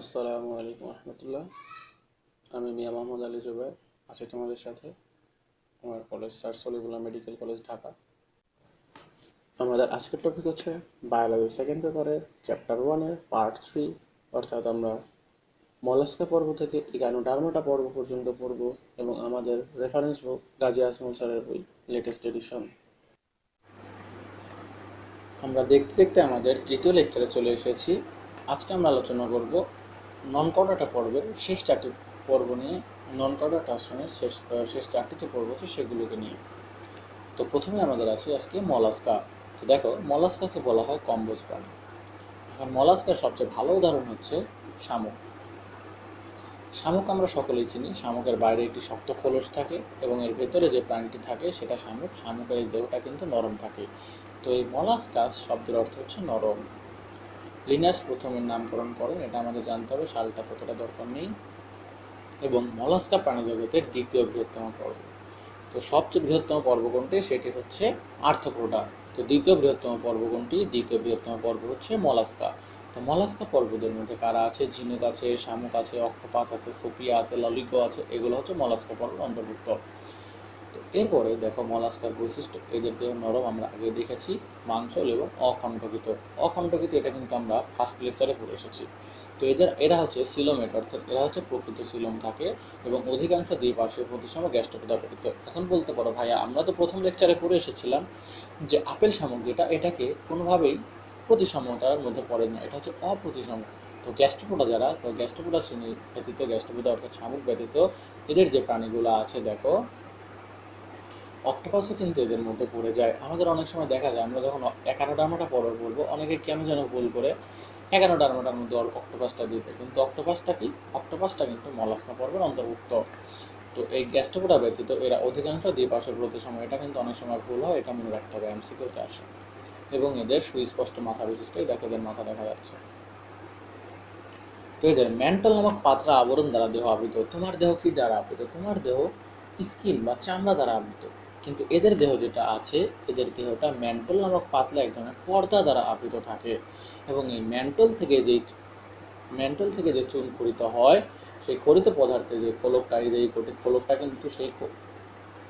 আসসালামু আলাইকুম রহমতুল্লাহ। আমি মিয়া মোহাম্মদ আলী জুবাইর আছি তোমাদের সাথে। আমার college sir Salimullah medical college Dhaka. আমাদের আজকের টপিক হচ্ছে বায়োলজি সেকেন্ড পেপারের চ্যাপ্টার 1-এর পার্ট 3, অর্থাৎ আমরা মলাস্কা পর্ব থেকে ইগানোডার্মাটা পর্ব পর্যন্ত পড়ব এবং আমাদের রেফারেন্স বুক গাজী আজমল স্যারের বই লেটেস্ট এডিশন। আমরা দেখতে দেখতে আমাদের তৃতীয় লেকচারে চলে এসেছি। আজকে আমরা আলোচনা করব নন কর্ডাটা পর্বের শেষ চারটি পর্ব নিয়ে। নন কর্ডাটা আসনের শেষ চারটি যে পর্ব আছে সেগুলোকে নিয়ে। তো প্রথমে আমাদের আছে আজকে মলাস্কা। তো দেখো, মলাস্কাকে বলা হয় কম্বোজ প্রাণী। এখন মলাস্কার সবচেয়ে ভালো উদাহরণ হচ্ছে শামুক। শামুক আমরা সকলেই চিনি। শামুকের বাইরে একটি শক্ত খোলস থাকে এবং এর ভেতরে যে প্রাণীটি থাকে সেটা শামুক। শামুকের এই দেহটা কিন্তু নরম থাকে। তো এই মলাস্কাস শব্দের অর্থ হচ্ছে নরম। লিনাস প্রথমের নামকরণ করেন, এটা আমাদের জানতে হবে, সালটা ততটা দরকার নেই। এবং মলাস্কা প্রাণীজগতের দ্বিতীয় বৃহত্তম পর্ব। তো সবচেয়ে বৃহত্তম পর্ব কোনটি? সেটি হচ্ছে আর্থ্রোপোডা। তো দ্বিতীয় বৃহত্তম পর্ব কোনটি? দ্বিতীয় বৃহত্তম পর্ব হচ্ছে মলাস্কা। তো মলাস্কা পর্বদের মধ্যে কারা আছে? ঝিনুক আছে, শামুক আছে, অক্টোপাস আছে, সোফিয়া আছে, ললিগো আছে, এগুলো হচ্ছে মলাস্কা পর্বের অন্তর্ভুক্ত। তো এরপরে দেখো মলাস্কার বৈশিষ্ট্য, এদের দেহ নরম, আমরা আগে দেখেছি, মাংসল এবং অখণ্ডকিত। অখণ্ডকিত এটা কিন্তু আমরা ফার্স্ট লেকচারে পড়ে এসেছি। তো এরা হচ্ছে সিলোমেট, অর্থাৎ এরা হচ্ছে প্রকৃত সিলোম থাকে এবং অধিকাংশ দ্বিপার্শ্বীয় প্রতিসম গ্যাস্ট্রোপোডা ব্যতীত। এখন বলতে পারো, ভাইয়া আমরা তো প্রথম লেকচারে পড়ে এসেছিলাম যে আপেল শামুক যেটা, এটাকে কোনোভাবেই প্রতিসমতার মধ্যে পড়ে না, এটা হচ্ছে অপ্রতিসম। তো গ্যাস্ট্রোপোডা যারা, তো গ্যাস্ট্রোপোডা শ্রেণী ব্যতীত, গ্যাস্ট্রোপোডা অর্থাৎ শামুক ব্যতীত এদের যে প্রাণীগুলো আছে, দেখো অক্টোপাসও কিন্তু এদের মধ্যে পড়ে যায়। আমাদের অনেক সময় দেখা যায় আমরা যখন একানোডার্মাটা পর্ব বলবো, অনেকে কেন যেন ভুল করে একানোডার্মাটার মধ্যে অক্টোপাসটা দিতে, কিন্তু অক্টোপাসটা কি? অক্টোপাসটা কিন্তু মলাস্কা পর্বের অন্তর্ভুক্ত। তো এই গ্যাস্ট্রোপোডা ব্যতীত এরা অধিকাংশ দ্বিপার্শ্বীয় প্রতিসম, এটা কিন্তু অনেক সময় ভুল হয়, এটা মনে রাখতে হবে, এমসিকিউতে আসে। এবং এদের সুস্পষ্ট মাথা বিশিষ্ট, এই দেখো এদের মাথা দেখা যাচ্ছে। তো এদের ম্যান্টল নামক পাতলা আবরণ দ্বারা দেহ আবৃত। তোমার দেহ কি দ্বারা আবৃত? তোমার দেহ স্কিন বা চামড়া দ্বারা আবৃত, কিন্তু এদের দেহ যেটা আছে, এদের দেহটা ম্যান্টল নামক পাতলা এক ধরনের পর্দা দ্বারা আবৃত থাকে। এবং এই ম্যান্টল থেকে যে চুন খরিত হয়, সেই খরিত পদার্থে যে খোলকটা, এই খোলকটা কিন্তু সেই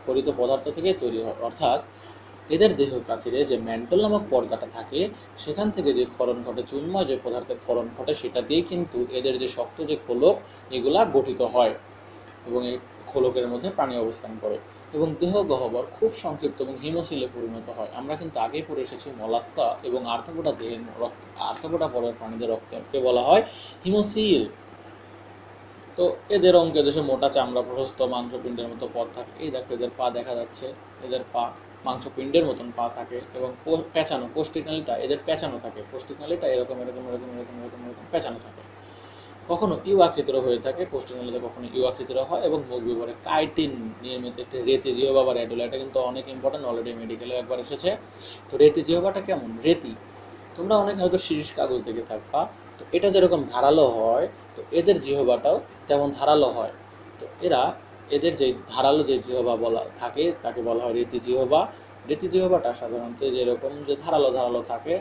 খরিত পদার্থ থেকে তৈরি হয়। অর্থাৎ এদের দেহ প্রাচীরে যে ম্যান্টল নামক পর্দাটা থাকে, সেখান থেকে যে ক্ষরণ ঘটে, চুনময় যে পদার্থের ক্ষরণ ঘটে, সেটা দিয়ে কিন্তু এদের যে শক্ত যে খোলক, এগুলা গঠিত হয় এবং এই খোলকের মধ্যে প্রাণী অবস্থান করে। এবং দেহ গহ্বর খুব সংক্ষিপ্ত এবং হিমোসিলে পরিণত হয়। আমরা কিন্তু আগেই পড়ে এসেছি মলাস্কা এবং আর্থ্রোপোডা দেহের আর্থ্রোপোডা পর্বের প্রাণীদের রক্তকে বলা হয় হিমোসিল। তো এদের অঙ্কে দেশে মোটা চামড়া, প্রশস্ত মাংসপিণ্ডের মতো পথ থাকে। এই দেখো এদের পা দেখা যাচ্ছে, এদের পা মাংসপিণ্ডের মতন পা থাকে এবং পেঁচানো, পোস্টিনালিটা এদের পেঁচানো থাকে। পোস্টিনালিটা এরকম এরকম এরকম এরকম এরকম এরকম পেঁচানো থাকে। কখনো ইউ আকৃতির হয়ে থাকে পোস্টিনালিটা, কখনো ইউ আকৃতির হয় এবং মুখ বিবরে কাইটিন নির্মিত একটি রেতি জিহ্বা বা রেডুলা। এটা কিন্তু অনেক ইম্পর্টেন্ট, অলরেডি মেডিকেলে একবার এসেছে। তো রেতি জিহ্বাটা কেমন? রেতি, তোমরা অনেকে হয়তো শিরীষ কাগজ দেখে থাকবা। তো এটা যেরকম ধারালো হয়, তো এদের জিহ্বাটাও তেমন ধারালো হয়। তো এদের যে ধারালো যে জিহ্বা বলা থাকে, তাকে বলা হয় রেতি জিহ্বা। রেতি জিহ্বাটা সাধারণত যেরকম যে ধারালো ধারালো থাকে,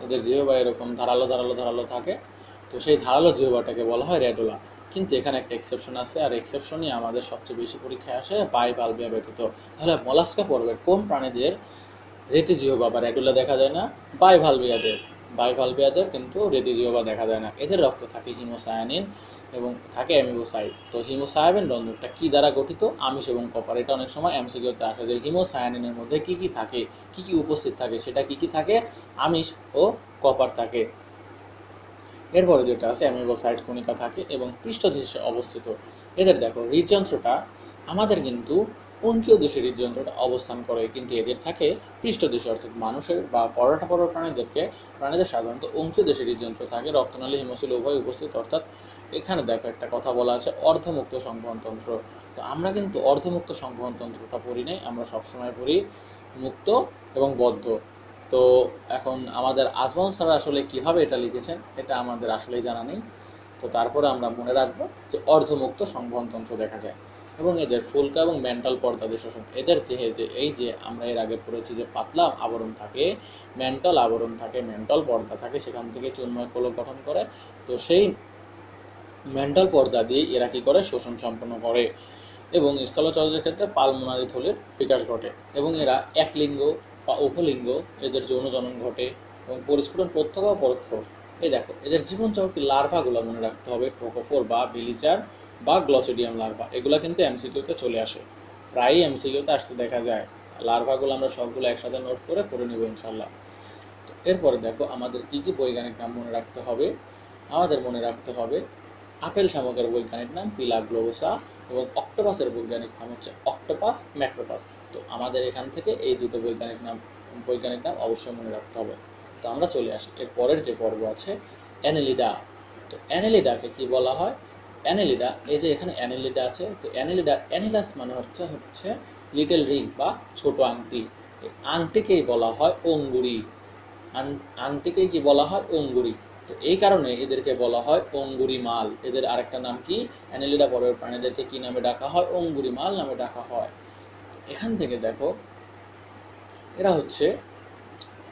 এদের জিহ্বা এরকম ধারালো ধারালো ধারালো থাকে। তো সেই ধারালো জিহ্বাটাকে বলা হয় রেডুলা। কিন্তু এখানে একটা এক্সেপশন আছে, আর এক্সেপশনই আমাদের সবচেয়ে বেশি পরীক্ষায় আসে, বাইভালভিয়া ব্যতীত। তাহলে মলাস্কা পর্বের কোন প্রাণীদের রেতি জিহ্বা বা রেডুলা দেখা যায় না? বাইভালভিয়াদের কিন্তু রেতি জিহ্বা দেখা যায় না। এদের রক্তে থাকে হিমোসায়ানিন এবং থাকে অ্যামিবোসাইট। তো হিমোসায়ানিন রন্ধনটা কি দ্বারা গঠিত? আমিষ এবং কপার। এটা অনেক সময় এমসিকিউতে আসে যে হিমোসায়ানিনের মধ্যে কি কি থাকে, কি কি উপস্থিত থাকে, সেটা কি কি থাকে? আমিষ ও কপার থাকে। এরপরে যেটা আছে অ্যামিবোসাইট কণিকা থাকে এবং পৃষ্ঠদেশে অবস্থিত। এদের দেখো হৃদযন্ত্রটা আমাদের কিন্তু অঙ্কীয় দেশে হৃদযন্ত্রটা অবস্থান করে, কিন্তু এদের থাকে পৃষ্ঠদেশে, অর্থাৎ মানুষের বা পরোটাপর প্রাণীদের সাধারণত অঙ্কীয় দেশে হৃদযন্ত্র থাকে। রক্তনালী হিমোসিল উভয় উপস্থিত। অর্থাৎ এখানে দেখো একটা কথা বলা আছে, অর্ধমুক্ত সংবহনতন্ত্র। তো আমরা কিন্তু অর্ধমুক্ত সংবহনতন্ত্রটা পড়ি নাই, আমরা সবসময় পড়ি মুক্ত এবং বদ্ধ। তো এখন আমাদের আজমল স্যার আসলে কিভাবে এটা লিখেছেন, এটা আমাদের আসলেই জানা নেই। তো তারপরে আমরা মনে রাখবো যে অর্ধমুক্ত সংবহনতন্ত্র দেখা যায়। এবং এদের ফুলকা এবং মেন্টাল পর্দা দিয়ে শোষণ। এদের দেহে যে এই যে আমরা এর আগে পড়েছি যে পাতলা আবরণ থাকে, মেন্টাল আবরণ থাকে, মেন্টাল পর্দা থাকে, সেখান থেকে চুন্ময় কোলক গঠন করে। তো সেই মেন্টাল পর্দা দিয়ে এরা কী করে, শোষণ সম্পন্ন করে। এবং স্থলচলদের ক্ষেত্রে পালমোনারি থলির বিকাশ ঘটে এবং এরা একলিঙ্গ বা উভলিঙ্গ, এদের যৌন জনন ঘটে এবং পরিস্ফুটন প্রত্যক্ষ বা পরোক্ষ। এই দেখো এদের জীবনচক্র লার্ভাগুলো মনে রাখতে হবে, ট্রোকোফোর বা বিলিচার বা গ্লচেডিয়াম লার্ভা, এগুলো কিন্তু এমসিকিউতে চলে আসে, প্রায়ই এমসিকিউতে আসতে দেখা যায়। লার্ভাগুলো আমরা সবগুলো একসাথে নোট করে পড়ে নেব ইনশাল্লাহ। তো এরপরে দেখো আমাদের কী কী বৈজ্ঞানিক নাম মনে রাখতে হবে। আমাদের মনে রাখতে হবে আপেল শামুকের বৈজ্ঞানিক নাম পিলা গ্লোবোসা এবং অক্টোপাসের বৈজ্ঞানিক নাম হচ্ছে অক্টোপাস ম্যাক্রোপাস। তো আমাদের এখান থেকে এই দুটো বৈজ্ঞানিক নাম অবশ্যই মনে রাখতে হবে। তো আমরা চলে আসি এর পরের যে পর্ব আছে, অ্যানেলিডা। তো অ্যানেলিডাকে কি বলা হয়? অ্যানেলিডা, এই যে এখানে অ্যানেলিডা আছে, তো অ্যানেলিডা, অ্যানিলাস মানে হচ্ছে লিটল রিং বা ছোট আংটি। এই আংটিকেই বলা হয় অঙ্গুরি। আংটিকেই কি বলা হয়? অঙ্গুরি। তো এই কারণে এদেরকে বলা হয় অঙ্গুরি মাল। এদের আরেকটা নাম কি? অ্যানেলিডা পর্বের প্রাণীদেরকে কি নামে ডাকা হয়? অঙ্গুরি মাল নামে ডাকা হয়। এখান থেকে দেখো এরা হচ্ছে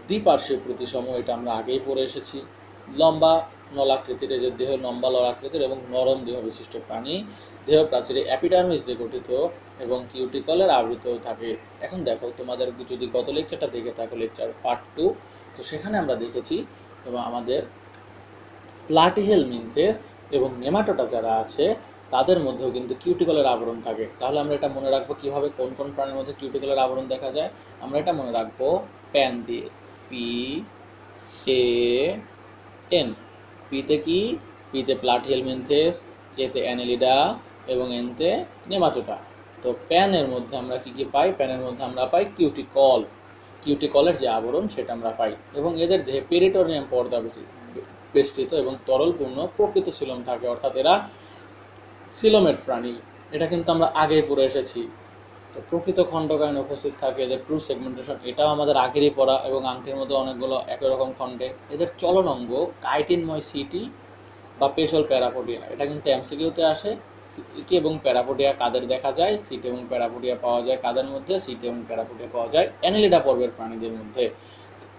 দ্বিপার্শ্বীয় প্রতিসম, এটা আমরা আগেই পড়ে এসেছি। লম্বা নলাকৃতির, এদের দেহ লম্বা নলাকৃতির এবং নরম দেহ বিশিষ্ট প্রাণী। দেহ প্রাচীরে অ্যাপিডার্মিস দিয়ে গঠিত এবং কিউটিকলের আবৃত থাকে। এখন দেখো তোমাদের যদি গত লেকচারটা দেখে থাকো, লেকচার পার্ট 2, তো সেখানে আমরা দেখেছি এবং আমাদের প্লাটিহেলমিনথেস এবং নেমাটোডা যারা আছে তাদের মধ্যেও কিন্তু কিউটিকলের আবরণ থাকে। তাহলে আমরা এটা মনে রাখবো কিভাবে, কোন কোন প্রাণীর মধ্যে কিউটিকলের আবরণ দেখা যায়। আমরা এটা মনে রাখবো প্যান দিয়ে, PAN। পিতে কি? পিতে প্লাটিহেলমিনথেস, এতে অ্যানেলিডা এবং এনতে নেমাটোডা। তো প্যানের মধ্যে আমরা কি কি পাই? প্যানের মধ্যে আমরা পাই কিউটিকল। কিউটিকলের যে আবরণ সেটা আমরা পাই এবং এদের দেহে পেরিটোনিয়াম পর্দা বেষ্টিত এবং তরলপূর্ণ প্রকৃত সিলোম থাকে, অর্থাৎ এরা সিলোমেট প্রাণী। এটা কিন্তু আমরা আগেই পড়ে এসেছি। তো প্রকৃত খণ্ডকায়ন উপস্থিত থাকে, এদের ট্রু সেগমেন্টেশন, এটাও আমাদের আগেরই পড়া এবং আংটির মধ্যে অনেকগুলো একই রকম খণ্ডে। এদের চলন অঙ্গ কাইটিনময় সিটি বা পেশল প্যারাপোডিয়া, এটা কিন্তু এমসিকিউতে আসে। সিটি এবং প্যারাপোডিয়া কাদের দেখা যায়? সিটি এবং প্যারাপোডিয়া পাওয়া যায় কাদের মধ্যে? সিটি এবং প্যারাপোডিয়া পাওয়া যায় অ্যানেলিডা পর্বের প্রাণীদের মধ্যে।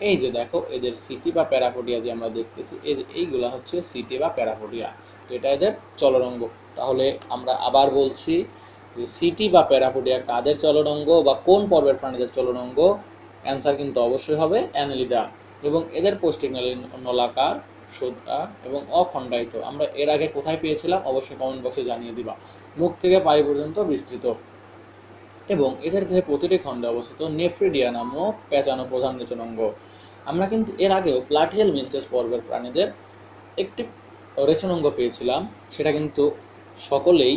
এই যে দেখো এদের সিটি বা প্যারাপোডিয়া যে আমরা দেখতেছি, এই যে এইগুলা হচ্ছে সিটি বা প্যারাপোডিয়া। তো এটা এদের চলনাঙ্গ। তাহলে আমরা আবার বলছি যে সিটি বা প্যারাপোডিয়া কাদের চলনাঙ্গ বা কোন পর্বের প্রাণীদের চলনাঙ্গ? অ্যান্সার কিন্তু অবশ্যই হবে অ্যানেলিডা। এবং এদের পৌষ্টিক নলাকার, সোজা এবং অখণ্ডায়িত। আমরা এর আগে কোথায় পেয়েছিলাম অবশ্যই কমেন্ট বক্সে জানিয়ে দিবা। মুখ থেকে পায়ে পর্যন্ত বিস্তৃত এবং এদের দেহে প্রতিটি খণ্ডে অবস্থিত নেফ্রিডিয়া নামক পেঁচানো প্রধান রেচনাঙ্গ। আমরা কিন্তু এর আগেও প্লাটিহেলমিনথেস পর্বের প্রাণীদের একটি রেচনাঙ্গ পেয়েছিলাম, সেটা কিন্তু সকলেই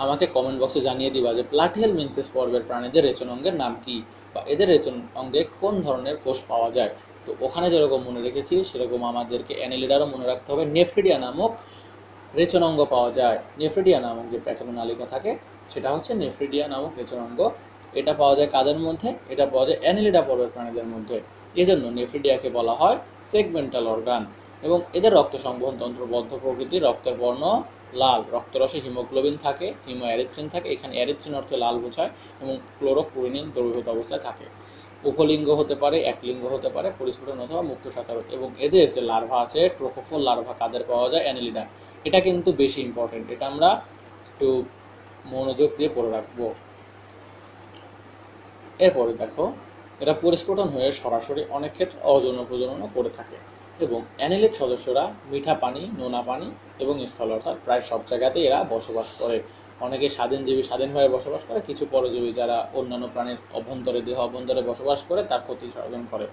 আমাকে কমেন্ট বক্সে জানিয়ে দিবা যে প্লাটিহেলমিনথেস পর্বের প্রাণীদের রেচনাঙ্গের নাম কি বা এদের রেচনাঙ্গে কোন ধরনের কোষ পাওয়া যায়। তো ওখানে যেরকম মনে রেখেছি সেরকম আমাদেরকে অ্যানেলিডারও মনে রাখতে হবে, নেফ্রিডিয়া নামক রেচনাঙ্গ পাওয়া যায়। নেফ্রিডিয়া নামক যে পেঁচানো নালিকা থাকে সেটা হচ্ছে নেফ্রিডিয়া নামক রেচনাঙ্গ। এটা পাওয়া যায় কাদের মধ্যে? এটা পাওয়া যায় অ্যানেলিডা পর্বের প্রাণীদের মধ্যে। এজন্য নেফ্রিডিয়াকে বলা হয় সেগমেন্টাল অর্গান। এবং এদের রক্ত সংবহন তন্ত্র বদ্ধ প্রকৃতির, রক্তের বর্ণ লাল, রক্তরসে হিমোগ্লোবিন থাকে, হিমো অ্যারিথ্রিন থাকে, এখানে অ্যারিথ্রিন অর্থে লাল বোঝায়, এবং ক্লোরোকুইনিন দ্রবীভূত অবস্থায় থাকে। উভলিঙ্গ হতে পারে, একলিঙ্গ হতে পারে, পরিস্ফুটন অথবা মুক্ত সাঁতার। এবং এদের যে লার্ভা আছে, ট্রোকোফোর লার্ভা কাদের পাওয়া যায়? অ্যানেলিডা। এটা কিন্তু বেশি ইম্পর্টেন্ট, এটা আমরা একটু মনোযোগ দিয়ে পড়ে রাখবো। এরপরে দেখো এরা পরিস্ফুটন হয়ে সরাসরি অনেক ক্ষেত্রে অযৌন প্রজননও করে থাকে। এবং অ্যানেলিড সদস্যরা মিঠা পানি, নোনা পানি এবং স্থল, অর্থাৎ প্রায় সব জায়গাতেই এরা বসবাস করে। অনেকে স্বাধীনজীবী, স্বাধীনভাবে বসবাস করে, কিছু পরজীবী যারা অন্যান্য প্রাণীর অভ্যন্তরে, দেহ অভ্যন্তরে বসবাস করে তার ক্ষতি সাধন করে।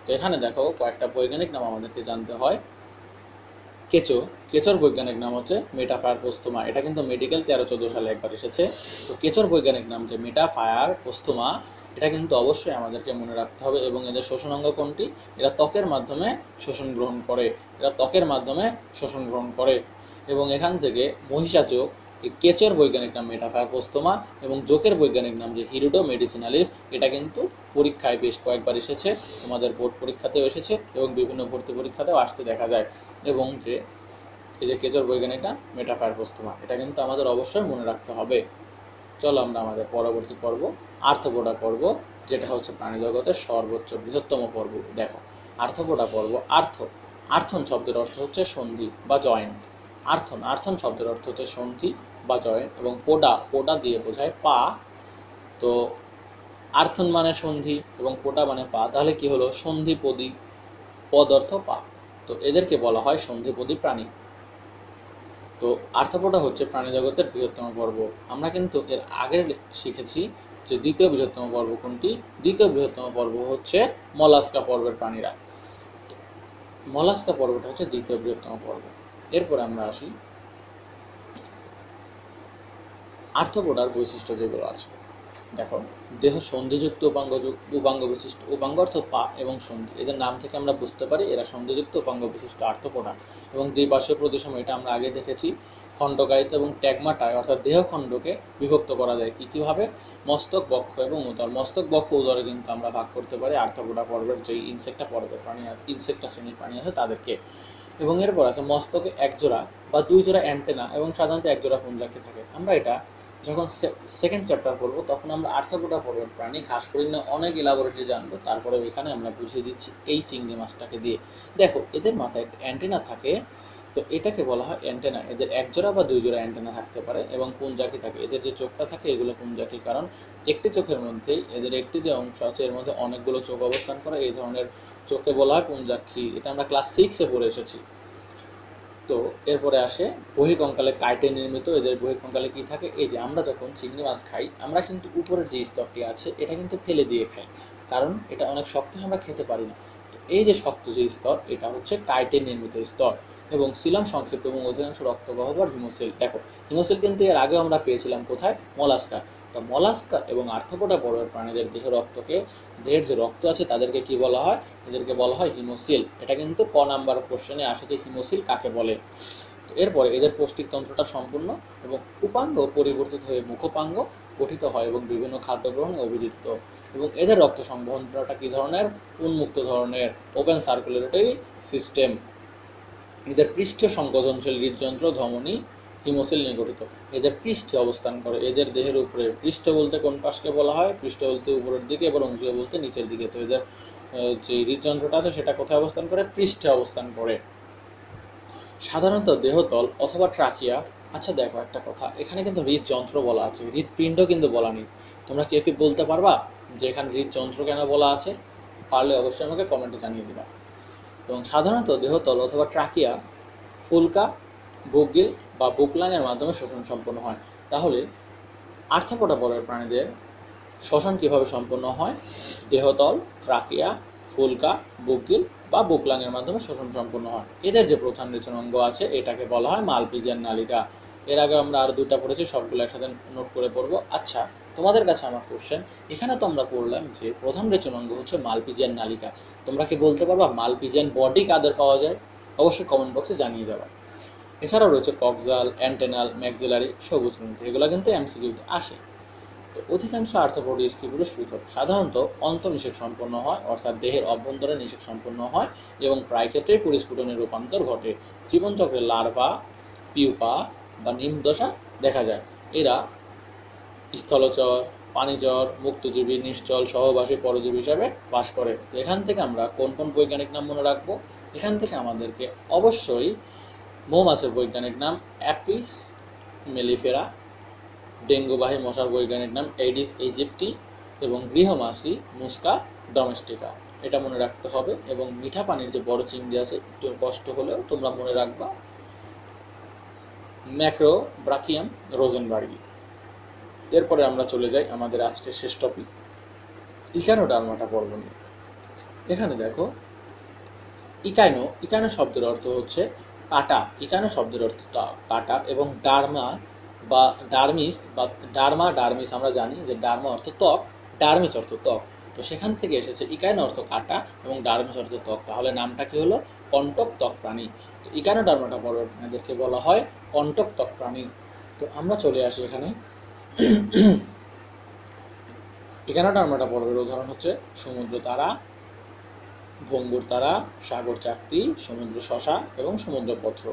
তো এখানে দেখো কয়েকটা বৈজ্ঞানিক নাম আমাদেরকে জানতে হয়। কেঁচো, কেঁচোর বৈজ্ঞানিক নাম হচ্ছে মেটাফায়ারপোস্তোমা। এটা কিন্তু মেডিকেল 13-14 সালে একবার এসেছে। তো কেঁচোর বৈজ্ঞানিক নাম যে মেটাফায়ারপোস্তোমা, এটা কিন্তু অবশ্যই আমাদেরকে মনে রাখতে হবে। এবং এদের শোষণাঙ্গ কোনটি? এরা ত্বকের মাধ্যমে শোষণ গ্রহণ করে, এরা ত্বকের মাধ্যমে শোষণ গ্রহণ করে। এবং এখান থেকে মহিষাচোক, এই কেঁচোর বৈজ্ঞানিক নাম মেটাফায়ারপোস্তোমা এবং জোকের বৈজ্ঞানিক নাম যে হিরুডো মেডিসিনালিস, এটা কিন্তু পরীক্ষায় বেশ কয়েকবার এসেছে, তোমাদের বোর্ড পরীক্ষাতেও এসেছে এবং বিভিন্ন ভর্তি পরীক্ষাতেও আসতে দেখা যায়। এবং যে এই যে কেঁচোর বৈজ্ঞানিকটা মেটাফায়ারপোস্তোমা, এটা কিন্তু আমাদের অবশ্যই মনে রাখতে হবে। চলো আমরা আমাদের পরবর্তী পর্ব আর্থ্রোপোডা পর্ব, যেটা হচ্ছে প্রাণী জগতের সর্বোচ্চ বৃহত্তম পর্ব। দেখো আর্থ্রোপোডা পর্ব, আর্থন শব্দের অর্থ হচ্ছে সন্ধি বা জয়েন্ট। আর্থন শব্দের অর্থ হচ্ছে সন্ধি বা জয়েন্ট, এবং পোডা দিয়ে বোঝায় পা। তো আর্থন মানে সন্ধি এবং পোডা মানে পা, তাহলে কি হলো? সন্ধিপদী, পদ অর্থ পা। তো এদেরকে বলা হয় সন্ধিপদী প্রাণী। তো আর্থ্রোপোডা হচ্ছে প্রাণী জগতের বৃহত্তম পর্ব। আমরা কিন্তু এর আগের শিখেছি যে দ্বিতীয় বৃহত্তম পর্ব কোনটি। দ্বিতীয় বৃহত্তম পর্ব হচ্ছে মলাস্কা পর্বের প্রাণীরা। মলাস্কা পর্বটা হচ্ছে দ্বিতীয় বৃহত্তম পর্ব। এরপরে আমরা আসি আর্থ্রোপোডার বৈশিষ্ট্য যেগুলো আছে। দেখো, দেহ সন্ধিযুক্ত উপাঙ্গ বিশিষ্ট। উপাঙ্গ অর্থাৎ পা এবং সন্ধি, এদের নাম থেকে আমরা বুঝতে পারি এরা সন্ধিযুক্ত উপাঙ্গ বিশিষ্ট আর্থ্রোপোডা। এবং দ্বিপার্শ্বীয় প্রতিসম, এটা আমরা আগে দেখেছি। খণ্ডকায়িত এবং ট্যাগমাটায় অর্থাৎ দেহখণ্ডকে বিভক্ত করা যায় কীভাবে? মস্তক, বক্ষ এবং উদর। মস্তক, বক্ষ, উদরে কিন্তু আমরা ভাগ করতে পারি আর্থ্রোপোডা পর্বের যেই ইনসেক্টা পর্বের প্রাণী, ইনসেক্টা শ্রেণীর প্রাণী আছে তাদেরকে। এবং এরপর আছে মস্তকে একজোড়া বা দুই জোড়া অ্যান্টেনা এবং সাধারণত একজোড়া পুঞ্জাক্ষী থাকে। আমরা এটা যখন সেকেন্ড চ্যাপ্টার পড়বো তখন আমরা আর্থ্রোপোডা পর্বের প্রাণী ঘাস ফড়িং অনেক ইলাবোরেটলি জানবো। তারপরে এখানে আমরা বুঝিয়ে দিচ্ছি এই চিংড়ি মাছটাকে দিয়ে। দেখো, এদের মাথায় একটা অ্যান্টেনা থাকে, তো এটাকে বলা হয় অ্যান্টেনা। এদের একজোড়া বা দুই জোড়া অ্যান্টেনা থাকতে পারে এবং পুঞ্জাক্ষী থাকে। এদের যে চোখটা থাকে এগুলো পুঞ্জাক্ষী, কারণ একটি চোখের মধ্যেই এদের একটি যে অংশ আছে এর মধ্যে অনেকগুলো চোখ অবস্থান করে। এই ধরনের চোখকে বলা হয় পুঞ্জাক্ষী। এটা আমরা ক্লাস 6-এ পড়ে এসেছি। তো এরপরে আসে বহিঃকঙ্কালে কাইটে নির্মিত। এদের বহিঃকঙ্কালে কি থাকে? এই যে আমরা যখন চিংড়ি মাছ খাই, আমরা কিন্তু উপরের যে স্তরটি আছে এটা কিন্তু ফেলে দিয়ে খাই, কারণ এটা অনেক শক্ত, আমরা খেতে পারি না। তো এই যে শক্ত যে স্তর, এটা হচ্ছে কাইটে নির্মিত স্তর। এবং সিলাম সংক্ষিপ্ত এবং অধিকাংশ রক্তগহ্বর হিমোসিল। দেখো, হিমোসিল কিন্তু এর আগেও আমরা পেয়েছিলাম কোথায়? মলাস্কা। তো মলাস্কা এবং আর্থ্রোপোডা পর্বের প্রাণীদের দেহের যে রক্ত আছে তাদেরকে কি বলা হয়? এদেরকে বলা হয় হিমোসিল। এটা কিন্তু ক নাম্বার কোশ্চেনে আসে যে হিমোসিল কাকে বলে। তো এরপরে এদের পৌষ্টিকতন্ত্রটা সম্পূর্ণ এবং উপাঙ্গ পরিবর্তিত হয়ে মুখোপাঙ্গ গঠিত হয় এবং বিভিন্ন খাদ্য গ্রহণে অভিযুক্ত। এবং এদের রক্ত সংবহনটা কি ধরনের? উন্মুক্ত ধরনের, ওপেন সার্কুলেটরি সিস্টেম। এদের পৃষ্ঠে সংকোচনশীল হৃদযন্ত্র, ধমনী হিমোসিল নিয়ে গঠিত। এদের পৃষ্ঠে অবস্থান করে। এদের দেহের উপরে, পৃষ্ঠ বলতে কোন পাশকে বলা হয়? পৃষ্ঠ বলতে উপরের দিকে এবং অঙ্গুলি বলতে নিচের দিকে। তো এদের যে হৃদযন্ত্রটা আছে সেটা কোথায় অবস্থান করে? পৃষ্ঠে অবস্থান করে। সাধারণত দেহতল অথবা ট্রাকিয়া। আচ্ছা দেখো একটা কথা, এখানে কিন্তু হৃদযন্ত্র বলা আছে, হৃদপিণ্ড কিন্তু বলা নেই। তোমরা কেউ কি বলতে পারবা যে এখানে হৃদযন্ত্র কেন বলা আছে? পারলে অবশ্যই আমাকে কমেন্টে জানিয়ে দিবা। এবং সাধারণত দেহতল অথবা ট্রাকিয়া ফুলকা, বুকগিল বা বুকলাংয়ের মাধ্যমে শোষণ সম্পন্ন হয়। তাহলে আর্থ্রোপোডা পর্বের প্রাণীদের শ্বসন কিভাবে সম্পন্ন হয়? দেহতল, ট্রাকিয়া, ফুলকা, বুকগিল বা বুকলাংয়ের মাধ্যমে শোষণ সম্পন্ন হয়। এদের যে প্রধান রেচন অঙ্গ আছে এটাকে বলা হয় মালপিজিয়ান নালিকা। এর আগে আমরা আরও দুইটা পড়েছি, সবগুলো একসাথে নোট করে পড়বো। আচ্ছা, তোমাদের কাছে আমার কোশ্চেন, এখানে তো আমরা পড়লাম যে প্রধান রেচন অঙ্গ হচ্ছে মালপিজিয়ান নালিকা। তোমরা কি বলতে পারবা মালপিজিয়ান বডি কাদের পাওয়া যায়? অবশ্যই কমেন্ট বক্সে জানিয়ে যাবা। এছাড়াও রয়েছে কক্সাল, অ্যান্টেনাল, ম্যাক্সিলারি, সবুজ গ্রন্থি। এগুলো কিন্তু এমসিকিউতে আসে। তো অধিকাংশ আর্থ্রোপোডা স্ত্রী পুরুষ পৃথক। সাধারণত অন্তঃনিষেক সম্পন্ন হয়, অর্থাৎ দেহের অভ্যন্তরে নিষেক সম্পন্ন হয় এবং প্রায় ক্ষেত্রেই পরিস্ফুটনের রূপান্তর ঘটে। জীবনচক্রে লার্ভা, পিউপা বা নিম্নদশা দেখা যায়। এরা স্থলচর, পানিচর, মুক্তজীবী, নিশ্চল, সহবাসী, পরজীবী হিসাবে বাস করে। তো এখান থেকে আমরা কোন কোন বৈজ্ঞানিক নাম মনে রাখবো? এখান থেকে আমাদেরকে অবশ্যই মৌমাছির বৈজ্ঞানিক নাম অ্যাপিস মেলিফেরা, ডেঙ্গুবাহী মশার বৈজ্ঞানিক নাম এডিস ইজিপ্টি এবং গৃহমাছি মুস্কা ডোমেস্টিকা, এটা মনে রাখতে হবে। এবং মিঠা পানির যে বড় চিংড়ি আছে, একটু কষ্ট হলেও তোমরা মনে রাখবা ম্যাক্রোব্রাকিয়াম রোজেনবার্গি। এরপরে আমরা চলে যাই আমাদের আজকের শেষ টপিক ইকানোডার্মাটা পর্ব নিয়ে। এখানে দেখো, ইকানো শব্দের অর্থ হচ্ছে কাটা। ইকানো শব্দের অর্থ কাটা এবং ডার্মা বা ডার্মিস আমরা জানি যে ডার্মা অর্থ ত্বক, ডার্মিস অর্থ ত্বক। তো সেখান থেকে এসেছে ইকানো অর্থ কাটা এবং ডার্মিস অর্থ ত্বক। তাহলে নামটা কি হলো? কণ্টক ত্বক প্রাণী। তো ইকানোডার্মাটা পর্বের প্রাণীদেরকে বলা হয় কণ্টক ত্বক প্রাণী। তো আমরা চলে আসি এখানে। ইকানোডার্মাটা পর্বের উদাহরণ হচ্ছে সমুদ্র তারা, ভঙ্গুর তারা, সাগর চাকতি, সমুদ্র শশা এবং সমুদ্রপত্র।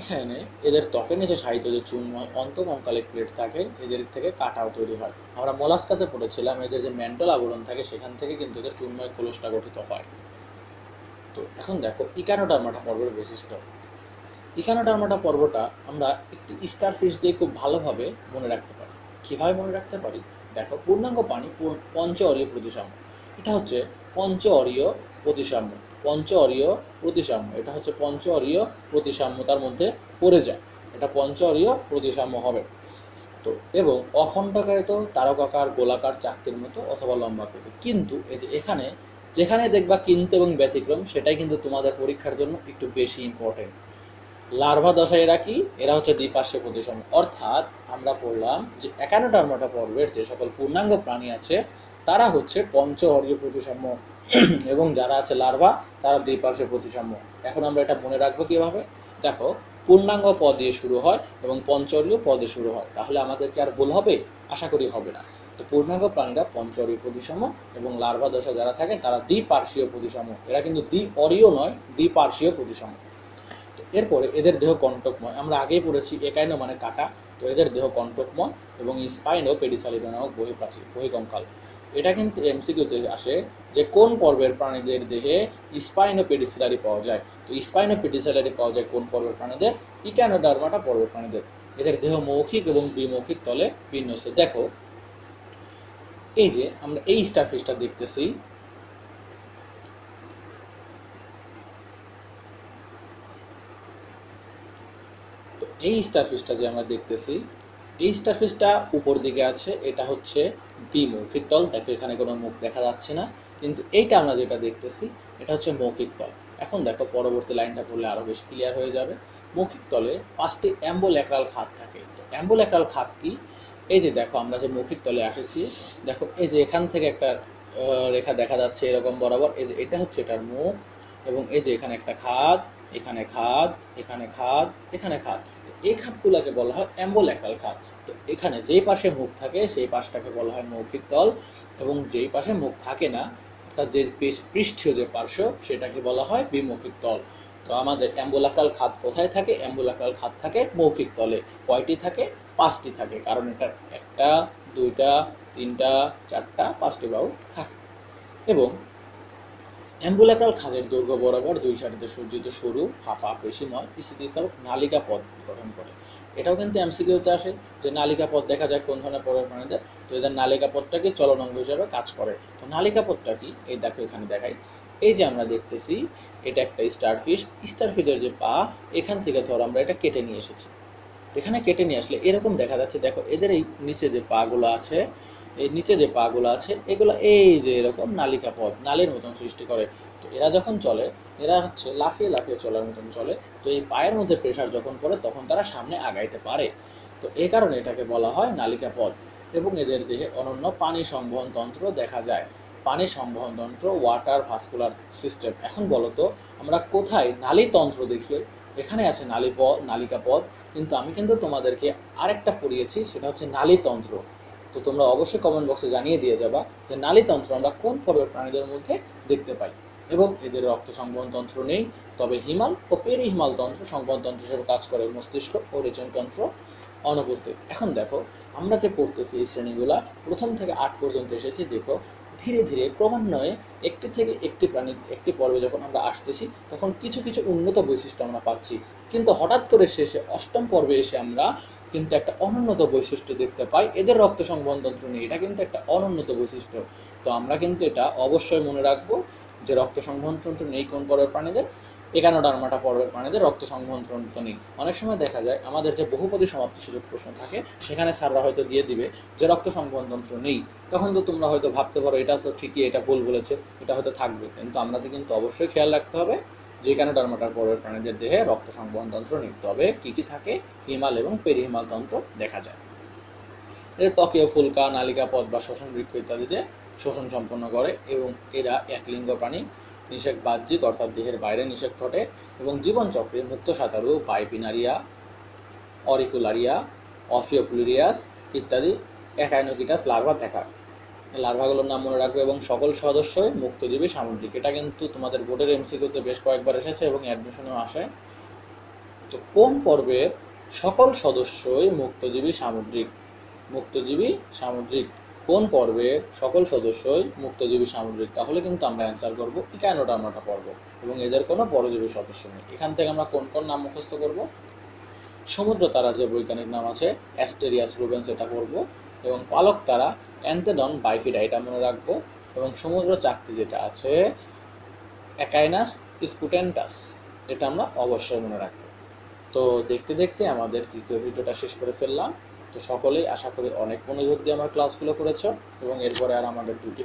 এখানে এদের ত্বকের নিচে সাহিত্য যে চুনময় অন্তঃকঙ্কালিক প্লেট থাকে, এদের থেকে কাঁটাও তৈরি হয়। আমরা মোলাস্কাতে পড়েছিলাম এদের যে মেন্টাল আবরণ থাকে সেখান থেকে কিন্তু এদের চুনময় খোলসটা গঠিত হয়। তো এখন দেখো ইকানোডার্মাটা পর্বের বৈশিষ্ট্য। ইকানোডার্মাটা পর্বটা আমরা একটি স্টারফিশ দিয়ে খুব ভালোভাবে মনে রাখতে পারি। কীভাবে মনে রাখতে পারি? দেখো, পূর্ণাঙ্গ প্রাণী পঞ্চ অরীয় প্রতিসাম্য। এটা হচ্ছে পঞ্চ অরীয় প্রতিসাম্য। পঞ্চ অরীয় প্রতিসাম্য এটা হচ্ছে পঞ্চ অরীয় প্রতিসাম্যতার মধ্যে পড়ে যায়। এটা পঞ্চ অরীয় প্রতিসাম্য হবে। তো এবং অখণ্ডাকারিত তারকাকার গোলাকার চাকতির মতো অথবা লম্বাকৃতি। কিন্তু এই যে এখানে যেখানে দেখবা কিন্তু এবং ব্যতিক্রম, সেটাই কিন্তু তোমাদের পরীক্ষার জন্য একটু বেশি ইম্পর্টেন্ট। লার্ভা দশায় এরা কি? এরা হচ্ছে দ্বিপার্শ্বীয় প্রতিসাম্য। অর্থাৎ আমরা পড়লাম যে একানোডার্মাটা পর্বের যে সকল পূর্ণাঙ্গ প্রাণী আছে তারা হচ্ছে পঞ্চ অরীয় প্রতিসাম্য এবং যারা আছে লার্ভা তারা দ্বিপার্শ্বীয় প্রতিসাম্য। এখন আমরা এটা মনে রাখবো কিভাবে? দেখো, পূর্ণাঙ্গ প দিয়ে শুরু হয় এবং পঞ্চঅরীয় প দিয়ে শুরু হয়, তাহলে আমাদেরকে আর ভুল হবে? আশা করি হবে না। তো পূর্ণাঙ্গ প্রাণীরা পঞ্চঅরীয় প্রতিসাম্য এবং লার্ভা দশা যারা থাকে তারা দ্বিপার্শ্বীয় প্রতিসাম্য। এরা কিন্তু দ্বি-অরীয় নয়, দ্বিপার্শ্বীয় প্রতিসাম্য। এরপরে এদের দেহ কণ্টকময়। আমরা আগেই পড়েছি একাইনো মানে কাটা। তো এদের দেহ কণ্টকময় এবং স্পাইনো পেডিসালিডা নামক বহিঃপ্রাচীর, বহিঃকঙ্কাল। এটা কিন্তু এমসিকিউতে আসে যে কোন পর্বের প্রাণীদের দেহে স্পাইনো পেডিসিলারি পাওয়া যায়। তো স্পাইনো পেডিসিলারি পাওয়া যায় কোন পর্বের প্রাণীদের? ইকানোডার্মাটা পর্বের প্রাণীদের। এদের দেহ মৌখিক এবং দ্বিমৌখিক তলে বিন্যস্ত। দেখো, এই যে আমরা এই স্টারফিশটা দেখতেছি, এই স্টারফিশটা যে আমরা দেখতেছি, এই স্টারফিশটা উপর দিকে আছে, এটা হচ্ছে দ্বিমৌখিক তল। দেখো, এখানে কোনো মুখ দেখা যাচ্ছে না, কিন্তু এইটা আমরা যেটা দেখতেছি এটা হচ্ছে মৌখিক তল। এখন দেখো, পরবর্তী লাইনটা পড়লে আরও বেশি ক্লিয়ার হয়ে যাবে। মৌখিক তলে 5টি অ্যাম্বোল্যাক্রাল খাত থাকে। তো অ্যাম্বোল্যাক্রাল খাত কি? এই যে দেখো, আমরা যে মৌখিক তলে এসেছি, দেখো এই যে এখান থেকে একটা রেখা দেখা যাচ্ছে এরকম বরাবর। এই যে এটা হচ্ছে এটার মুখ এবং এই যে এখানে একটা খাত, এখানে খাত, এখানে খাত, এখানে খাত। তো এই খাতগুলোকে বলা হয় অ্যাম্বোল্যাক্রাল খাত। তো এখানে যেই পাশে মুখ থাকে সেই পাশটাকে বলা হয় মৌখিক তল এবং যেই পাশে মুখ থাকে না, অর্থাৎ যে পৃষ্ঠীয় যে পার্শ্ব, সেটাকে বলা হয় বিমৌখিক তল। তো আমাদের অ্যাম্বোল্যাক্রাল খাত কোথায় থাকে? অ্যাম্বোল্যাক্রাল খাত থাকে মৌখিক তলে। কয়টি থাকে? 5টি থাকে, কারণ এটার 1টা 2টা 3টা 4টা 5টি বাহু থাকে। এবং অ্যাম্বোল্যাক্রাল খাঁজের দৈর্ঘ্য বরাবর দুই সারিতে সজ্জিত সরু ফাঁপা পেশিময় স্থিতিস্থাপক নালিকা পথ গঠন করে। এটাও কিন্তু এমসিকিউতে আসে যে নালিকা পথ দেখা যায় কোন ধরনের পর্বের প্রাণীদের। তো এদের নালিকা পথটা কি? চলনাঙ্গ হিসাবে কাজ করে। তো নালিকা পথটা কি? এই দেখো, এখানে দেখাই। এই যে আমরা দেখতেছি এটা একটা স্টারফিশ। স্টারফিশের যে পা, এখান থেকে ধরো আমরা এটা কেটে নিয়ে এসেছি। এখানে কেটে নিয়ে আসলে এরকম দেখা যাচ্ছে। দেখো, এদের এই নিচে যে পাগুলো আছে, এই নিচে যে পাগুলো আছে এগুলো এই যে এরকম নালিকা পথ, নালীর মতন সৃষ্টি করে। তো এরা যখন চলে, এরা হচ্ছে লাফিয়ে লাফিয়ে চলার মতন চলে। তো এই পায়ের মধ্যে প্রেশার যখন পড়ে তখন তারা সামনে আগাইতে পারে। তো এই কারণে এটাকে বলা হয় নালিকা পথ। এবং এদের দেহে অনন্য পানি সংবহন তন্ত্র দেখা যায়। পানি সংবহন তন্ত্র, ওয়াটার ভাস্কুলার সিস্টেম। এখন বলো তো, আমরা কোথায় নালীতন্ত্র দেখি? এখানে আছে নালিকা পথ, কিন্তু আমি কিন্তু তোমাদেরকে আরেকটা পড়িয়েছি, সেটা হচ্ছে নালীতন্ত্র। তো তোমরা অবশ্যই কমেন্ট বক্সে জানিয়ে দিয়ে যাবা যে নালীতন্ত্র আমরা কোন পর্বের প্রাণীদের মধ্যে দেখতে পাই। এবং এদের রক্ত সংবহন তন্ত্র নেই, তবে হিমাল ও পেরিহিমাল তন্ত্র সংবহন তন্ত্র হিসেবে কাজ করে। মস্তিষ্ক ও রেচনতন্ত্র অনুপস্থিত। এখন দেখো, আমরা যে পড়তেছি এই শ্রেণীগুলা 1 থেকে 8 পর্যন্ত এসেছি। দেখো, ধীরে ধীরে ক্রমান্বয়ে একটি থেকে একটি প্রাণী, একটি পর্বে যখন আমরা আসতেছি তখন কিছু কিছু উন্নত বৈশিষ্ট্য আমরা পাচ্ছি, কিন্তু হঠাৎ করে শেষে 8ম পর্বে এসে আমরা কিন্তু একটা অনুন্নত বৈশিষ্ট্য দেখতে পাই। এদের রক্ত সংবহন তন্ত্র নেই, এটা কিন্তু একটা অনুন্নত বৈশিষ্ট্য। তো আমরা কিন্তু এটা অবশ্যই মনে রাখবো যে রক্ত সংবহন তন্ত্র নেই কোন পর্বের প্রাণীদের? একানোডার্মাটা পর্বের প্রাণীদের রক্ত সংবহন তন্ত্র নেই। অনেক সময় দেখা যায় আমাদের যে বহুপদী সমাপ্তি সূচক প্রশ্ন থাকে সেখানে স্যাররা হয়তো দিয়ে দিবে যে রক্ত সংবহন তন্ত্র নেই। তখন তো তোমরা হয়তো ভাবতে পারো এটা তো ঠিকই, এটা ভুল বলেছে, এটা হয়তো থাকবে। কিন্তু আমাদের কিন্তু অবশ্যই খেয়াল রাখতে হবে যে একানোডার্মাটার পর্বের প্রাণীদের দেহে রক্ত সংবহন তন্ত্র নেই। তবে কী কী থাকে? হিমাল এবং পেরিহিমাল তন্ত্র দেখা যায়। এদের ত্বকীয় ফুলকা, নালিকা পথ বা শ্বসন বৃক্ষ ইত্যাদিতে শোষণ সম্পন্ন করে এবং এরা একলিঙ্গ প্রাণী। নিষেক বাহ্যিক অর্থাৎ দেহের বাইরে নিষেক ঘটে এবং জীবনচক্রে মুক্ত সাঁতারু, পাইপিনারিয়া, অরিকুলারিয়া, অফিওপ্লুরিয়াস ইত্যাদি একাইনোকিটাস লার্ভা দেখা। এই লার্ভাগুলোর নাম মনে রাখবে এবং সকল সদস্যই মুক্তজীবী সামুদ্রিক। এটা কিন্তু তোমাদের বোর্ডের এমসিকিউতে বেশ কয়েকবার এসেছে এবং অ্যাডমিশনেও আসে। তো কোন পর্বের সকল সদস্যই মুক্তজীবী সামুদ্রিক কোন পর্বের সকল সদস্যই মুক্তজীবী সামুদ্রিক? তাহলে কিন্তু আমরা অ্যান্সার করব ইকানোডার্মাটা পর্ব, এবং এদের কোনো পরজীবী সদস্য নেই। এখান থেকে আমরা কোন কোন নাম মুখস্থ করব? সমুদ্র তারার যে বৈজ্ঞানিক নাম আছে অ্যাস্টেরিয়াস রুবেন্স, এটা পড়ব, এবং পালক তারা অ্যান্থেডন বাইফিডা, এটা মনে রাখবো, এবং সমুদ্র চাকতি যেটা আছে অ্যাকাইনাস স্কুটেন্টাস, এটা আমরা অবশ্যই মনে রাখবো। তো দেখতে দেখতে আমাদের তৃতীয় ভিডিওটা শেষ করে ফেললাম। তো সকলেই আশা করি অনেক মনোযোগ দিয়ে আমার ক্লাসগুলো করেছো, এবং এরপরে আর আমাদের দুটি